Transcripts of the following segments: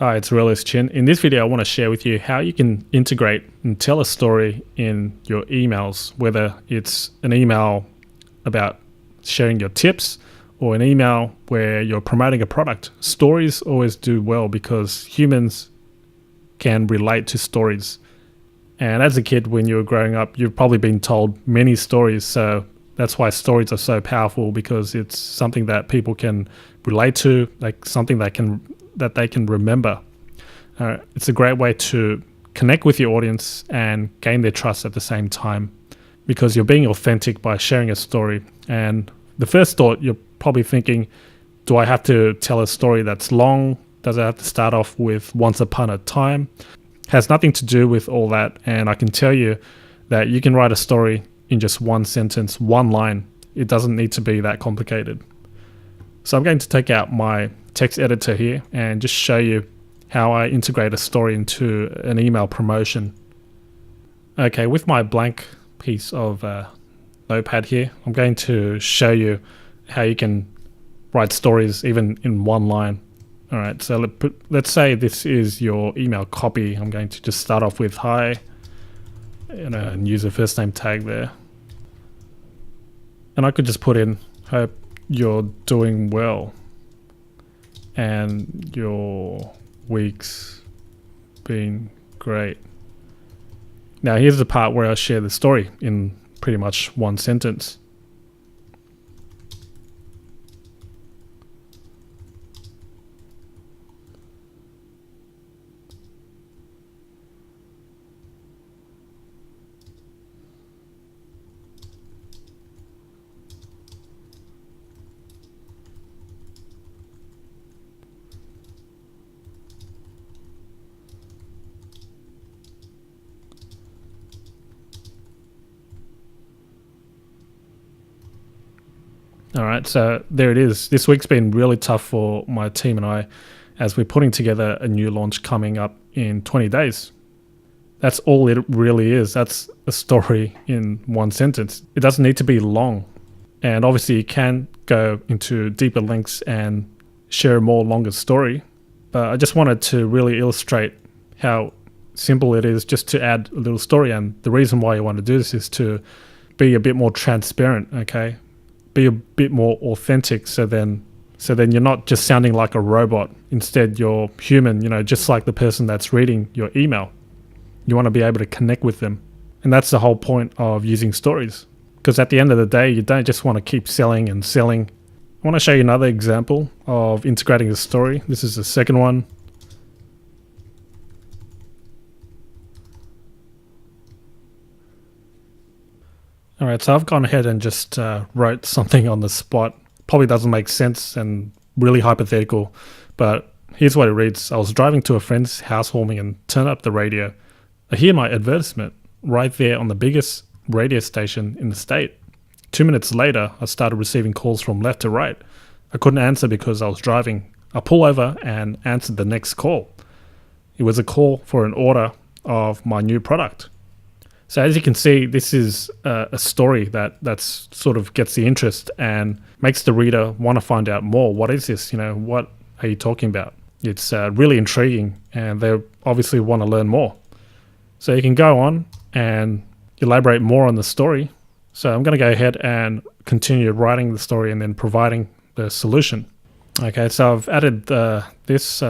Hi, it's Realist Chin. In this video, I want to share with you how you can integrate and tell a story in your emails, whether it's an email about sharing your tips or an email where you're promoting a product. Stories always do well because humans can relate to stories. And as a kid, when you were growing up, you've probably been told many stories. So that's why stories are so powerful, because it's something that people can relate to, like something that they can remember. It's a great way to connect with your audience and gain their trust at the same time, because you're being authentic by sharing a story. And the first thought, you're probably thinking, do I have to tell a story that's long? Does it have to start off with once upon a time? Has nothing to do with all that. And I can tell you that you can write a story in just one sentence, one line. It doesn't need to be that complicated. So I'm going to take out my text editor here and just show you how I integrate a story into an email promotion. Okay, with my blank piece of notepad here, I'm going to show you how you can write stories even in one line. All right, so let's say this is your email copy. I'm going to just start off with hi, and use a first name tag there. And I could just put in, hope you're doing well and your week's been great. Now here's the part where I share the story in pretty much one sentence. All right, so there it is. This week's been really tough for my team and I, as we're putting together a new launch coming up in 20 days. That's all it really is. That's a story in one sentence. It doesn't need to be long. And obviously you can go into deeper links and share a more longer story. But I just wanted to really illustrate how simple it is just to add a little story. And the reason why you want to do this is to be a bit more transparent, okay? Be a bit more authentic, so then you're not just sounding like a robot. Instead, you're human, just like the person that's reading your email. You want to be able to connect with them. And that's the whole point of using stories. Because at the end of the day, you don't just want to keep selling and selling. I want to show you another example of integrating a story. This is the second one. All right, so I've gone ahead and just wrote something on the spot. Probably doesn't make sense and really hypothetical, but here's what it reads. I was driving to a friend's housewarming and turned up the radio. I hear my advertisement right there on the biggest radio station in the state. 2 minutes later, I started receiving calls from left to right. I couldn't answer because I was driving. I pull over and answered the next call. It was a call for an order of my new product. So as you can see, this is a story that's sort of gets the interest and makes the reader want to find out more. What is this? What are you talking about? It's really intriguing, and they obviously want to learn more. So you can go on and elaborate more on the story. So I'm going to go ahead and continue writing the story and then providing the solution. Okay, so I've added this.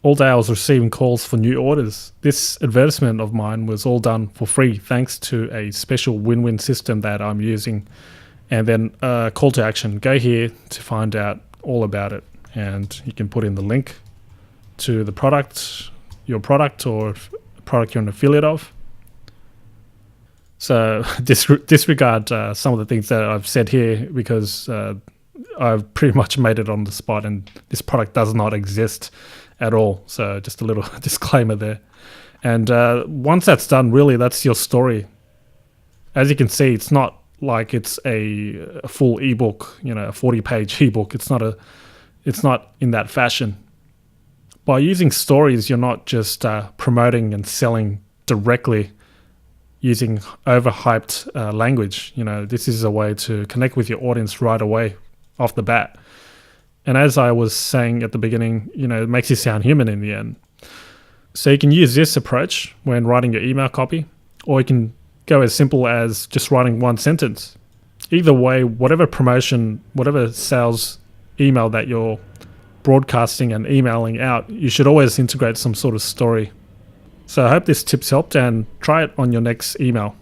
All day I was receiving calls for new orders. This advertisement of mine was all done for free thanks to a special win-win system that I'm using. And then call to action. Go here to find out all about it. And you can put in the link to the product, your product, or a product you're an affiliate of. So disregard some of the things that I've said here, because I've pretty much made it on the spot and this product does not exist at all. So just a little disclaimer there. And once that's done, really, that's your story. As you can see, it's not like it's a full ebook, a 40-page ebook. It's not in that fashion. By using stories, you're not just promoting and selling directly using overhyped language. This is a way to connect with your audience right away off the bat. And as I was saying at the beginning, it makes you sound human in the end. So you can use this approach when writing your email copy, or you can go as simple as just writing one sentence. Either way, whatever promotion, whatever sales email that you're broadcasting and emailing out, you should always integrate some sort of story. So I hope this tip's helped, and try it on your next email.